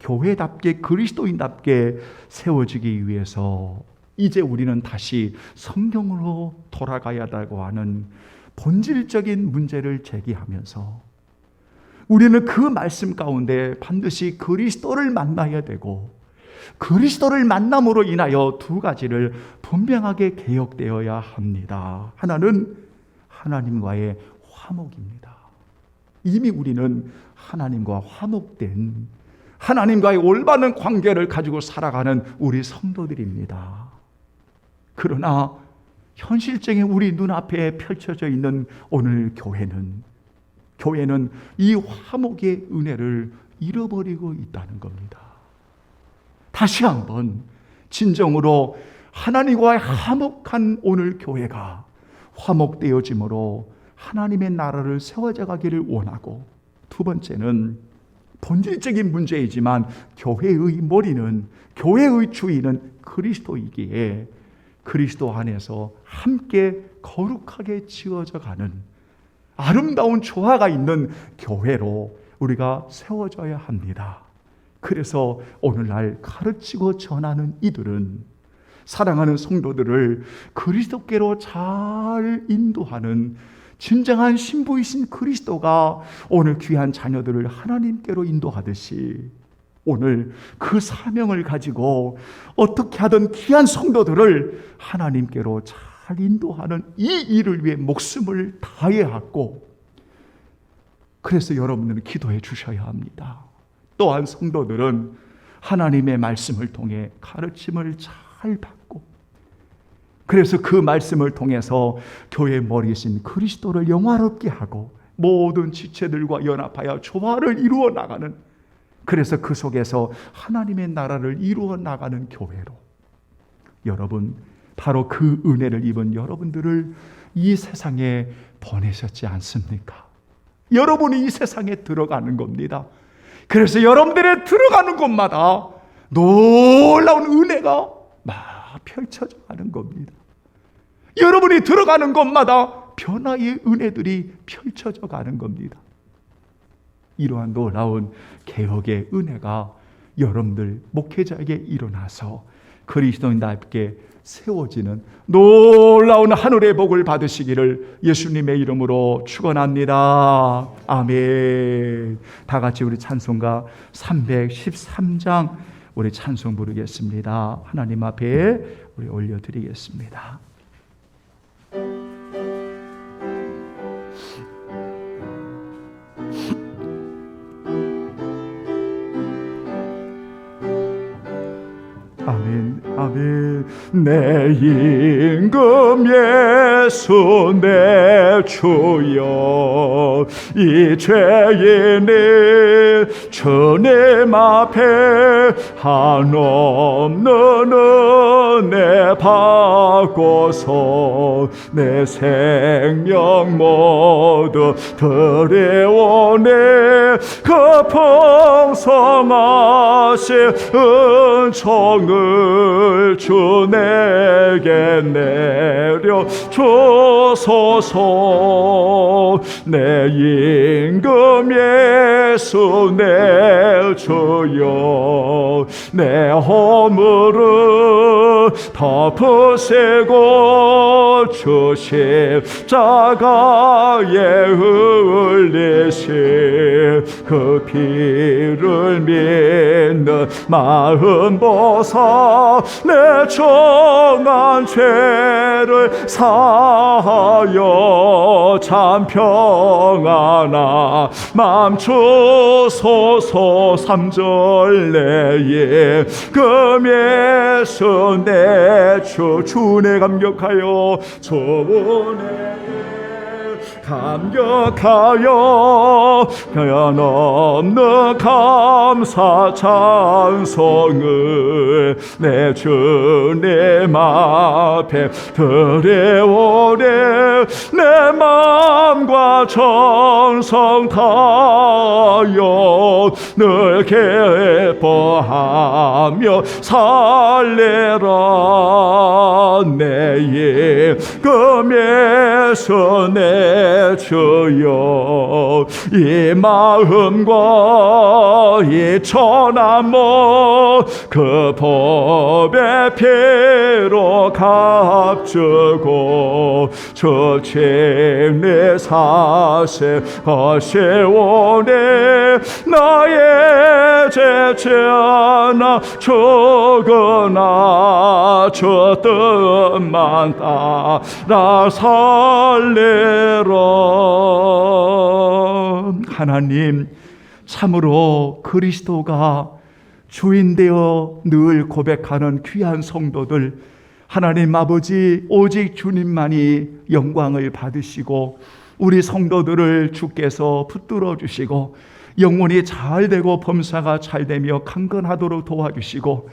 교회답게 그리스도인답게 세워지기 위해서 이제 우리는 다시 성경으로 돌아가야 한다고 하는 본질적인 문제를 제기하면서, 우리는 그 말씀 가운데 반드시 그리스도를 만나야 되고, 그리스도를 만남으로 인하여 두 가지를 분명하게 개혁되어야 합니다. 하나는 하나님과의 화목입니다. 이미 우리는 하나님과 화목된, 하나님과의 올바른 관계를 가지고 살아가는 우리 성도들입니다. 그러나 현실적인 우리 눈앞에 펼쳐져 있는 오늘 교회는 이 화목의 은혜를 잃어버리고 있다는 겁니다. 다시 한번 진정으로 하나님과의 화목한 오늘 교회가 화목되어짐으로 하나님의 나라를 세워져 가기를 원하고, 두 번째는 본질적인 문제이지만 교회의 머리는, 교회의 주인은 그리스도이기에 그리스도 안에서 함께 거룩하게 지어져 가는 아름다운 조화가 있는 교회로 우리가 세워져야 합니다. 그래서 오늘날 가르치고 전하는 이들은 사랑하는 성도들을 그리스도께로 잘 인도하는 진정한 신부이신 그리스도가 오늘 귀한 자녀들을 하나님께로 인도하듯이, 오늘 그 사명을 가지고 어떻게 하든 귀한 성도들을 하나님께로 잘 인도하는 이 일을 위해 목숨을 다해야 하고, 그래서 여러분들은 기도해 주셔야 합니다. 또한 성도들은 하나님의 말씀을 통해 가르침을 잘 받고, 그래서 그 말씀을 통해서 교회의 머리이신 그리스도를 영화롭게 하고 모든 지체들과 연합하여 조화를 이루어 나가는, 그래서 그 속에서 하나님의 나라를 이루어 나가는 교회로, 여러분 바로 그 은혜를 입은 여러분들을 이 세상에 보내셨지 않습니까? 여러분이 이 세상에 들어가는 겁니다. 그래서 여러분들의 들어가는 곳마다 놀라운 은혜가 막 펼쳐져 가는 겁니다. 여러분이 들어가는 곳마다 변화의 은혜들이 펼쳐져 가는 겁니다. 이러한 놀라운 개혁의 은혜가 여러분들 목회자에게 일어나서 그리스도인답게 세워지는 놀라운 하늘의 복을 받으시기를 예수님의 이름으로 축원합니다. 아멘. 다 같이 우리 찬송가 313장 우리 찬송 부르겠습니다. 하나님 앞에 우리 올려드리겠습니다. 아멘, 아멘. 내 임금 예수 내 주여, 이 죄인이 주님 앞에 한없는 은혜 받고서 내 생명 모두 드려오네. 그 풍성하신 은총을 주 내게 내려 주소서. 내 임금 예수 내 주여, 내 허물을 덮으시고 주 십자가에 흘리신 그 피를 믿는 마음 보사 내 정한 죄를 사하여 참 평안아 맘주소서. 3절 내에 금예수 내 주내 감격하여 주내 감격하여 변함없는 감사 찬송을 내 주님 앞에 드려오네. 내 마음과 정성 다하여 늘 기뻐하며 살리라. 내 임금 예수 내 주여 이 마음과 이 천한 그 법의 피로 값주고 주님 내 사세 하시오니 나의 죄죄나 죽으나 주 뜻만 따라 살리라. 하나님, 참으로 그리스도가 주인 되어 늘 고백하는 귀한 성도들, 하나님 아버지, 오직 주님만이 영광을 받으시고 우리 성도들을 주께서 붙들어 주시고 영혼이 잘 되고 범사가 잘 되며 강건하도록 도와주시고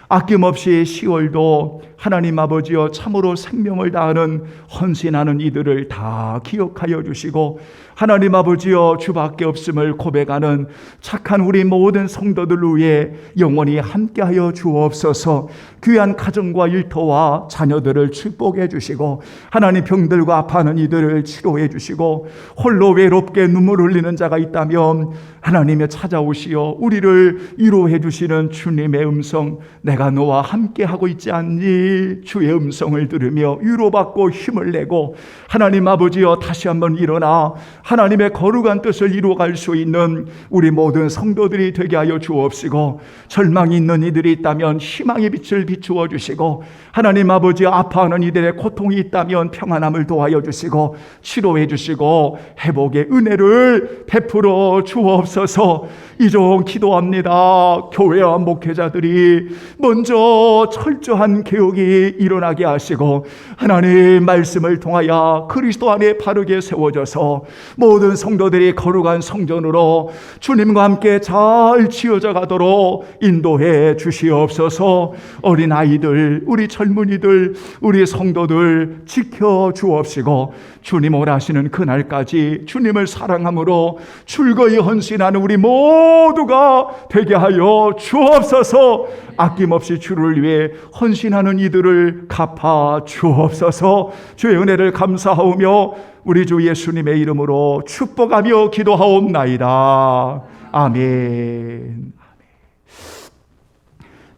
아낌없이 10월도 하나님 아버지여 참으로 생명을 다하는 헌신하는 이들을 다 기억하여 주시고 하나님 아버지여 주밖에 없음을 고백하는 착한 우리 모든 성도들 위해 영원히 함께하여 주옵소서. 귀한 가정과 일터와 자녀들을 축복해 주시고 하나님 병들고 아파하는 이들을 치료해 주시고 홀로 외롭게 눈물 흘리는 자가 있다면 하나님의 찾아오시어 우리를 위로해 주시는 주님의 음성, 내가 너와 함께하고 있지 않니? 주의 음성을 들으며 위로받고 힘을 내고 하나님 아버지여 다시 한번 일어나 하나님의 거룩한 뜻을 이루어갈 수 있는 우리 모든 성도들이 되게 하여 주옵시고 절망이 있는 이들이 있다면 희망의 빛을 비추어 주시고 하나님 아버지 아파하는 이들의 고통이 있다면 평안함을 도와여 주시고 치료해 주시고 회복의 은혜를 베풀어 주옵소서. 이종 기도합니다. 교회와 목회자들이 먼저 철저한 개혁이 일어나게 하시고 하나님 말씀을 통하여 그리스도 안에 바르게 세워져서 모든 성도들이 거룩한 성전으로 주님과 함께 잘 지어져 가도록 인도해 주시옵소서. 어린아이들, 우리 젊은이들, 우리 성도들 지켜 주옵시고 주님 원하시는 그날까지 주님을 사랑함으로 즐거이 헌신하는 우리 모두가 되게 하여 주옵소서. 아낌없이 주를 위해 헌신하는 이들을 갚아 주옵소서. 주의 은혜를 감사하오며 우리 주 예수님의 이름으로 축복하며 기도하옵나이다. 아멘.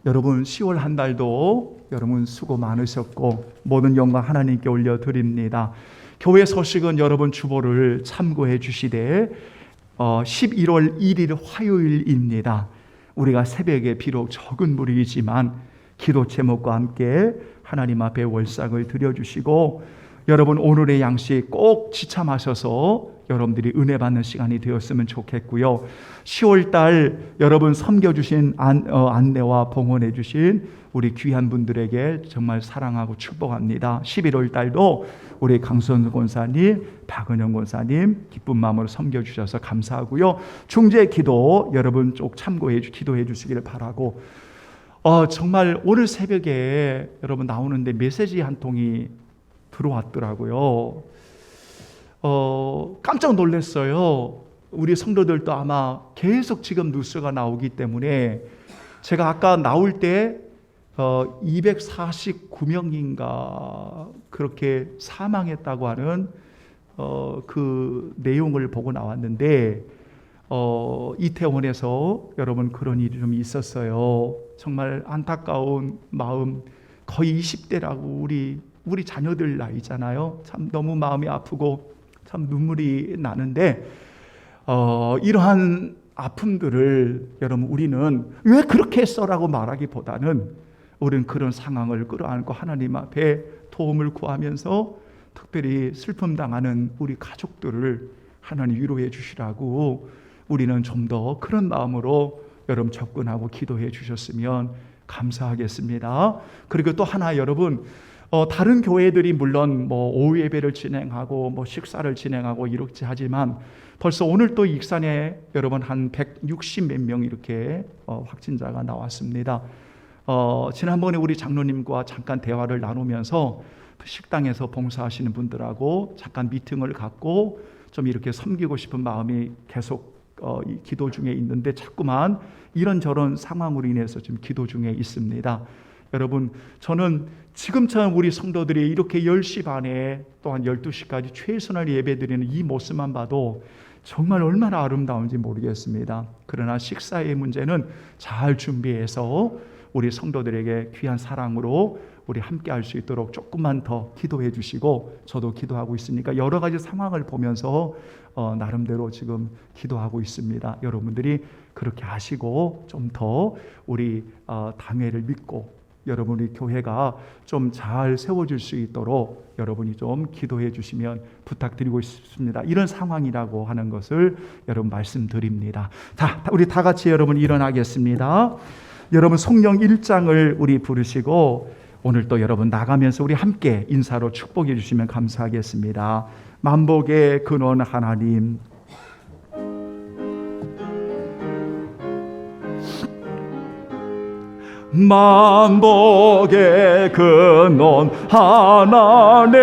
여러분 10월 한 달도 여러분 수고 많으셨고 모든 영광 하나님께 올려드립니다. 교회 소식은 여러분 주보를 참고해 주시되 11월 1일 화요일입니다. 우리가 새벽에 비록 적은 무리이지만 기도 제목과 함께 하나님 앞에 월삭을 드려주시고 여러분 오늘의 양식 꼭 지참하셔서 여러분들이 은혜 받는 시간이 되었으면 좋겠고요. 10월달 여러분 섬겨주신 안내와 봉헌해 주신 우리 귀한 분들에게 정말 사랑하고 축복합니다. 11월달도 우리 강선 권사님, 박은영 권사님 기쁜 마음으로 섬겨주셔서 감사하고요. 중재 기도 여러분 꼭 참고해 기도해 주시기를 바라고 정말 오늘 새벽에 여러분 나오는데 메시지 한 통이 들어왔더라고요. 깜짝 놀랐어요. 우리 성도들도 아마 계속 지금 뉴스가 나오기 때문에 제가 아까 나올 때 249명인가 그렇게 사망했다고 하는 그 내용을 보고 나왔는데 이태원에서 여러분 그런 일이 좀 있었어요. 정말 안타까운 마음. 거의 20대라고 우리 자녀들 나이잖아요. 참 너무 마음이 아프고 참 눈물이 나는데 이러한 아픔들을 여러분 우리는 왜 그렇게 했어라고 말하기보다는 우리는 그런 상황을 끌어안고 하나님 앞에 도움을 구하면서 특별히 슬픔 당하는 우리 가족들을 하나님 위로해 주시라고 우리는 좀 더 그런 마음으로 여러분 접근하고 기도해 주셨으면 감사하겠습니다. 그리고 또 하나 여러분 다른 교회들이 물론 오후 예배를 진행하고 식사를 진행하고 이렇게 하지만 벌써 오늘 또 익산에 여러분 한 160 몇 명 이렇게 확진자가 나왔습니다. 지난번에 우리 장로님과 잠깐 대화를 나누면서 식당에서 봉사하시는 분들하고 잠깐 미팅을 갖고 좀 이렇게 섬기고 싶은 마음이 계속 기도 중에 있는데 자꾸만 이런저런 상황으로 인해서 지금 기도 중에 있습니다. 여러분, 저는 지금처럼 우리 성도들이 이렇게 10시 반에 또한 12시까지 최선을 예배드리는 이 모습만 봐도 정말 얼마나 아름다운지 모르겠습니다. 그러나 식사의 문제는 잘 준비해서 우리 성도들에게 귀한 사랑으로 우리 함께 할 수 있도록 조금만 더 기도해 주시고, 저도 기도하고 있으니까 여러 가지 상황을 보면서 나름대로 지금 기도하고 있습니다. 여러분들이 그렇게 하시고 좀 더 우리 당회를 믿고 여러분의 교회가 좀 잘 세워질 수 있도록 여러분이 좀 기도해 주시면 부탁드리고 싶습니다. 이런 상황이라고 하는 것을 여러분 말씀드립니다. 자, 우리 다 같이 여러분 일어나겠습니다. 여러분 성령 1장을 우리 부르시고 오늘 또 여러분 나가면서 우리 함께 인사로 축복해 주시면 감사하겠습니다. 만복의 근원 하나님, 만복의 근원 하나님,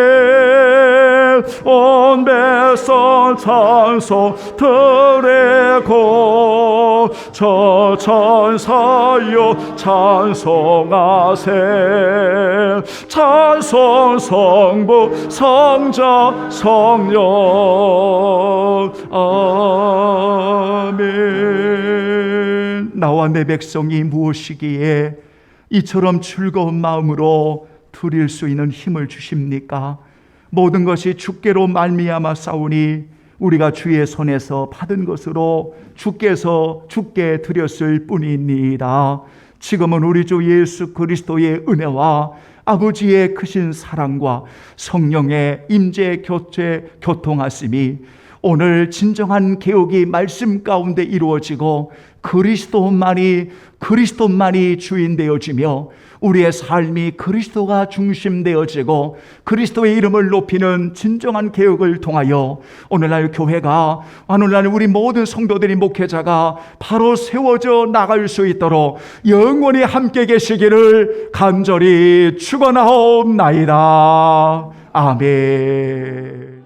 온 백성 찬송 드리고 저 천사여 찬송하세. 찬송 성부 성자 성령. 아멘. 나와 내 백성이 무엇이기에 이처럼 즐거운 마음으로 드릴 수 있는 힘을 주십니까? 모든 것이 주께로 말미암아 싸우니 우리가 주의 손에서 받은 것으로 주께서 주께 드렸을 뿐이니이다. 지금은 우리 주 예수 그리스도의 은혜와 아버지의 크신 사랑과 성령의 임재 교체 교통하심이 오늘 진정한 개혁이 말씀 가운데 이루어지고 그리스도만이 주인 되어지며 우리의 삶이 그리스도가 중심되어지고 그리스도의 이름을 높이는 진정한 개혁을 통하여 오늘날 교회가, 오늘날 우리 모든 성도들이, 목회자가 바로 세워져 나갈 수 있도록 영원히 함께 계시기를 간절히 축원하옵나이다. 아멘.